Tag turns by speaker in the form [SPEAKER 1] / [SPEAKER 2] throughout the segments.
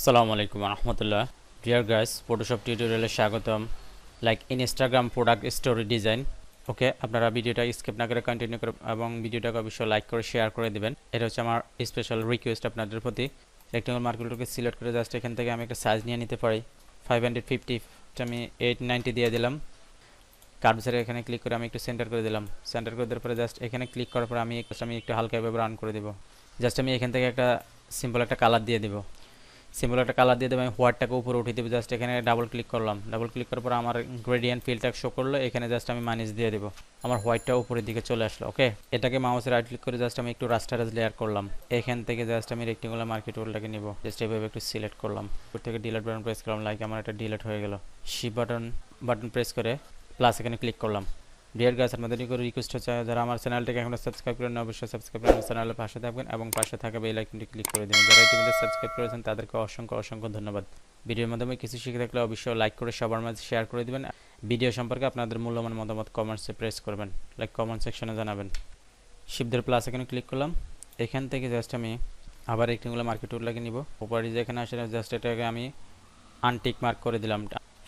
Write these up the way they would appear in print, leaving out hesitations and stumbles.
[SPEAKER 1] আসসালামু আলাইকুম রহমতুল্লাহ। Deer guys, Photoshop টিউটোরিয়ালে স্বাগতম। Like Instagram product story design. Okay, আপনারা ভিডিওটা স্কিপ না করে কন্টিনিউ করে এবং ভিডিওটাকে অবশ্যই লাইক করে শেয়ার করে দিবেন। এটা হচ্ছে আমার স্পেশাল রিকোয়েস্ট আপনাদের প্রতি। রেক্টেঙ্গল মার্কেটকে সিলেক্ট করে জাস্ট এখান থেকে আমি একটা সাইজ নিয়ে নিতে পারি। 550 আমি 890 দিয়ে দিলাম। কার্ভসের এখানে ক্লিক করে আমি একটু সেন্টার করে দিলাম। সেন্টার করে দেওয়ার পরে জাস্ট এখানে ক্লিক করার পরে আমি একটু হালকা এভাবে রান করে দেবো। জাস্ট আমি এখান থেকে একটা সিম্পল একটা কালার দিয়ে দেবো। সিম্পল একটা কালার দিয়ে দেবো। আমি হোয়াইটটাকে উপরে উঠিয়ে দেবো। জাস্ট এখানে ডাবল ক্লিক করলাম। ডাবল ক্লিক করার পর আমার গ্রেডিয়েন্ট ফিলটা শো করলো। এখানে জাস্ট আমি মাইনাস দিয়ে দেবো। আমার হোয়াইটটা উপরের দিকে চলে আসলো। ওকে, এটাকে মাউসে রাইট ক্লিক করে জাস্ট আমি একটু রাস্টারাইজ লেয়ার করলাম। এখান থেকে জাস্ট আমি রেক্টেঙ্গুলার মার্কেট টুলটাকে নিব। জাস্ট এভাবে একটু সিলেক্ট করলাম। উপর থেকে ডিলিট বাটন প্রেস করলাম। লাইক আমার এটা ডিলিট হয়ে গেল। শিফট বাটন প্রেস করে প্লাস এখানে ক্লিক করলাম। ডিয়ার গাইস, আপনাদের রিকোয়েস্ট হচ্ছে যারা আমার চ্যানেলটাকে এখনো সাবস্ক্রাইব করেন অবশ্যই সাবস্ক্রাইব করে আমার চ্যানেলের পাশে থাকবেন এবং পাশে থাকা বেল আইকনটি ক্লিক করে দিন। যারা ইতিমধ্যে সাবস্ক্রাইব করেছেন তাদেরকে অসংখ্য অসংখ্য ধন্যবাদ। ভিডিওর মাধ্যমে কিছু শিখে থাকলে অবশ্যই লাইক করে সবার মাঝে শেয়ার করে দিবেন। ভিডিও সম্পর্কে আপনাদের মূল্যবান মতামত কমেন্টসে প্রেস করবেন, লাইক কমেন্ট সেকশনে জানাবেন। শিফট প্লাস এখানে ক্লিক করলাম। এখান থেকে জাস্ট আমি আবার রেক্টেঙ্গুলার মার্কেট টুলটাকে নিব। উপরে যেখানে আসে জাস্ট এটাকে আমি আনটিক মার্ক করে দিলাম।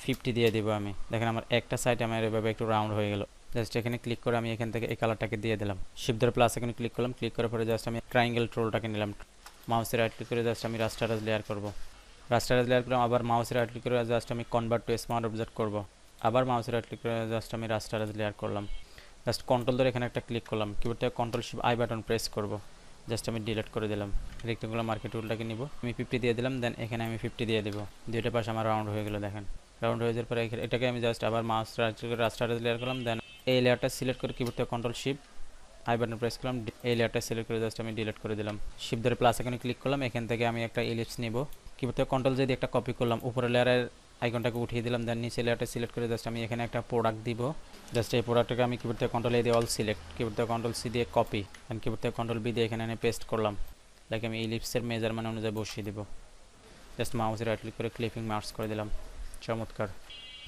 [SPEAKER 1] 50 দিয়ে দিব আমি। দেখেন আমার একটা সাইড আমার এভাবে একটু রাউন্ড হয়ে গেল। জাস্ট এখানে ক্লিক করে আমি এখান থেকে এই কালারটাকে দিয়ে দিলাম। শিফট প্লাস এখানে ক্লিক করলাম। ক্লিক করার পরে জাস্ট আমি ট্রায়াঙ্গেল টুলটাকে নিলাম। মাউসের রাইট ক্লিক করে জাস্ট আমি রাস্টারাইজ লেয়ার করব। রাস্টারাইজ লেয়ার করে আবার মাউসের রাইট ক্লিক করে জাস্ট আমি কনভার্ট টু স্মার্ট অবজেক্ট করব। আবার মাউসের রাইট ক্লিক করে জাস্ট আমি রাস্টারাইজ লেয়ার করলাম। জাস্ট কন্ট্রোল ধরে এখানে একটা ক্লিক করলাম। কিবোর্ড থেকে control shift I button press করব। জাস্ট আমি ডিলিট করে দিলাম। রেক্টেঙ্গুলার মার্কেট টুলটাকে নিব। আমি 50 দিয়ে দিলাম। দেন এখানে আমি 50 দিয়ে দেবো। দুইটা পাশে আমার রাউন্ড হয়ে গেল। দেখেন রাউন্ড হয়ে যাওয়ার পরে এটাকে আমি জাস্ট আবার মাউস রাইট ক্লিক করে রাস্টারাইজ লেয়ার করলাম। দেন এই লেয়ারটা সিলেক্ট করে কিবোর্ড থেকে control shift I button press করলাম। এই লেয়ারটা সিলেক্ট করে জাস্ট আমি ডিলিট করে দিলাম। শিফট ধরে প্লাস এখানে ক্লিক করলাম। এখান থেকে আমি একটা ইলিপস নিব। কিবোর্ড থেকে কন্ট্রোল দিয়ে একটা কপি করলাম। উপরে লেয়ারের আইকনটাকে উঠিয়ে দিলাম। দেন নিচে লেয়ারটা সিলেক্ট করে জাস্ট আমি এখানে একটা প্রোডাক্ট দিব। জাস্ট এই প্রোডাক্টটাকে আমি কিবোর্ড থেকে কন্ট্রোল এ দিয়ে অল সিলেক্ট, কিবোর্ড থেকে কন্ট্রোল সি দিয়ে কপি, দেন কিবোর্ড থেকে কন্ট্রোল বি দিয়ে এখানে এনে পেস্ট করলাম। লাইক আমি ইলিপসের মেজারমেন্ট অনুযায়ী বসিয়ে দেবো। জাস্ট মাউসে রাইট ক্লিক করে ক্লিপিং মার্কস করে দিলাম। চমৎকার।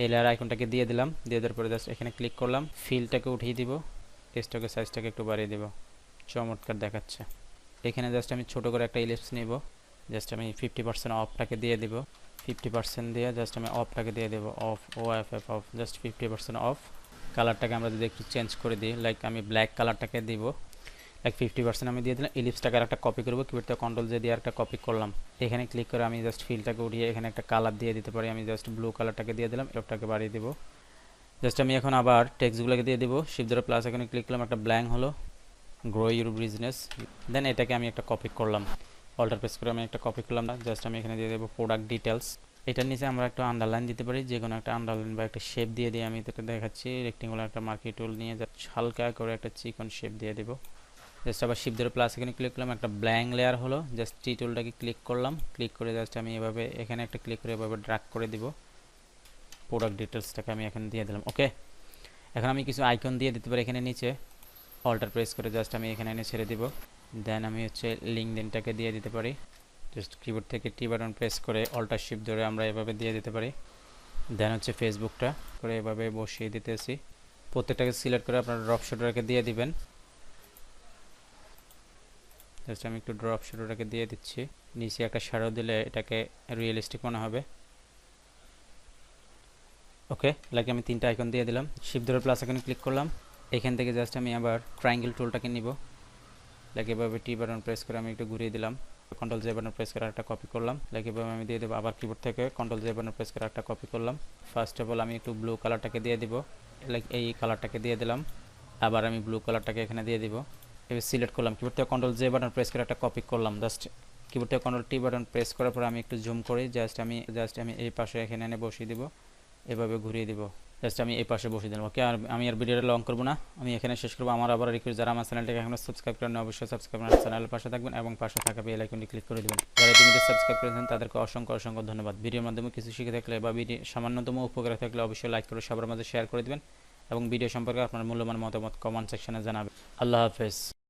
[SPEAKER 1] এই লেয়ার আইকনটাকে দিয়ে দিলাম। দিয়ে দেওয়ার পরে জাস্ট এখানে ক্লিক করলাম। ফিলটাকে উঠিয়ে দিব। টেক্সটটাকে সাইজটাকে একটু বাড়িয়ে দেবো। চমৎকার দেখাচ্ছে। এখানে জাস্ট আমি ছোটো করে একটা ইলিপস নিব। জাস্ট আমি 50% অফটাকে দিয়ে দিব। 50% দিয়ে জাস্ট আমি অফটাকে দিয়ে দেবো। Off off just 50% off. কালারটাকে আমরা যদি একটু চেঞ্জ করে দিই, লাইক আমি ব্ল্যাক কালারটাকে দিব। লাইক 50% আমি দিয়ে দিলাম। ইলিপসটাকে আর একটা কপি করবো। কিবোর্ড থেকে কন্ট্রোল দিয়ে একটা কপি করলাম। এখানে ক্লিক করে আমি জাস্ট ফিলটাকে উঠিয়ে এখানে একটা কালার দিয়ে দিতে পারি। আমি জাস্ট ব্লু কালারটাকে দিয়ে দিলাম। এটাকে বাড়িয়ে দিব। জাস্ট আমি এখন আবার টেক্সটগুলোকে দিয়ে দিব। শিফট ধরে প্লাস এখানে ক্লিক করলাম। একটা ব্ল্যাঙ্ক হলো, গ্রো ইউর বিজনেস। দেন এটাকে আমি একটা কপি করলাম। অল্টার প্রেস করে আমি একটা কপি করলাম না। জাস্ট আমি এখানে দিয়ে দেবো প্রোডাক্ট ডিটেলস। এটার নিচে আমরা একটা আন্ডারলাইন দিতে পারি, যে কোনো একটা আন্ডারলাইন বা একটা শেপ দিয়ে আমি এটা দেখাচ্ছি। রেক্টেঙ্গুলার একটা মার্কি টুল নিয়ে জাস্ট হালকা করে একটা চিকন শেপ দিয়ে দেবো। জাস্ট আবার শিফট ধরে প্লাস এখানে ক্লিক করলাম। একটা ব্ল্যাঙ্ক লেয়ার হলো। জাস্ট টি টুলটাকে ক্লিক করলাম। ক্লিক করে জাস্ট আমি এভাবে এখানে একটা ক্লিক করে এভাবে ড্র্যাগ করে দিব। প্রোডাক্ট ডিটেলসটাকে আমি এখানে দিয়ে দিলাম। ওকে, এখন আমি কিছু আইকন দিয়ে দিতে পারি এখানে নিচে। অল্টার প্রেস করে জাস্ট আমি এখানে এনে ছেড়ে দিব। দেন আমি হচ্ছে লিঙ্কডইনটাকে দিয়ে দিতে পারি। জাস্ট কিবোর্ড থেকে টি বাটন প্রেস করে অল্টার শিফট ধরে আমরা এভাবে দিয়ে দিতে পারি। দেন হচ্ছে ফেসবুকটা করে এভাবে বসিয়ে দিতেছি। প্রত্যেকটাকে সিলেক্ট করে আপনারা ড্রপ শ্যাডোটাকে দিয়ে দিবেন। জাস্ট আমি একটু ড্রপ শ্যাডোটাকে দিয়ে দিচ্ছি। নিচে একটা শ্যাডো দিলে এটাকে রিয়েলিস্টিক মনে হবে। ওকে, লাইক আমি 3টা আইকন দিয়ে দিলাম। শিফট ধরে প্লাস আইকনে ক্লিক করলাম। এখান থেকে জাস্ট আমি আবার ট্রায়াঙ্গেল টুলটাকে নিব। লাইক এভাবে টি বাটন প্রেস করে আমি একটু ঘুরিয়ে দিলাম। কন্ট্রোল জে বাটন প্রেস করে একটা কপি করলাম। লাইক এভাবে আমি দিয়ে দেবো। আবার কিবোর্ড থেকে কন্ট্রোল জে বাটন প্রেস করে একটা কপি করলাম। ফার্স্ট অফ অল আমি একটু ব্লু কালারটাকে দিয়ে দিব। লাইক এই কালারটাকে দিয়ে দিলাম। আবার আমি ব্লু কালারটাকে এখানে দিয়ে দিব। এবার সিলেক্ট করলাম। কিবোর্ড থেকে কন্ট্রোল জে বাটন প্রেস করে একটা কপি করলাম। জাস্ট কিবোর্ড থেকে কন্ট্রোল টি বাটন প্রেস করার পর আমি একটু জুম করি। জাস্ট আমি এই পাশে এখানে এনে বসিয়ে দিব। এভাবে ঘুরিয়ে দিব। জাস্ট আমি এই পাশে বসিয়ে দিলাম। ওকে, আর আমি আর ভিডিওটা লং করবো না, আমি এখানে শেষ করবো। আমার আবার রিকোয়েস্ট, যারা আমার চ্যানেলটাকে এখনো সাবস্ক্রাইব করেন অবশ্যই সাবস্ক্রাইব করে চ্যানেলের পাশে থাকবেন এবং পাশে থাকা বেল আইকনটি ক্লিক করে দেবেন। যারা ইতিমধ্যে সাবস্ক্রাইব করেছেন তাদেরকে অসংখ্য অসংখ্য ধন্যবাদ। ভিডিওর মাধ্যমে কিছু শিখে থাকলে বা ভিডিও সামান্যতম উপকার থাকলে অবশ্যই লাইক করে সবার মাঝে শেয়ার করে দেবেন এবং ভিডিও সম্পর্কে আপনার মূল্যবান মতামত কমেন্ট সেকশনে জানাবেন। আল্লাহ হাফেজ।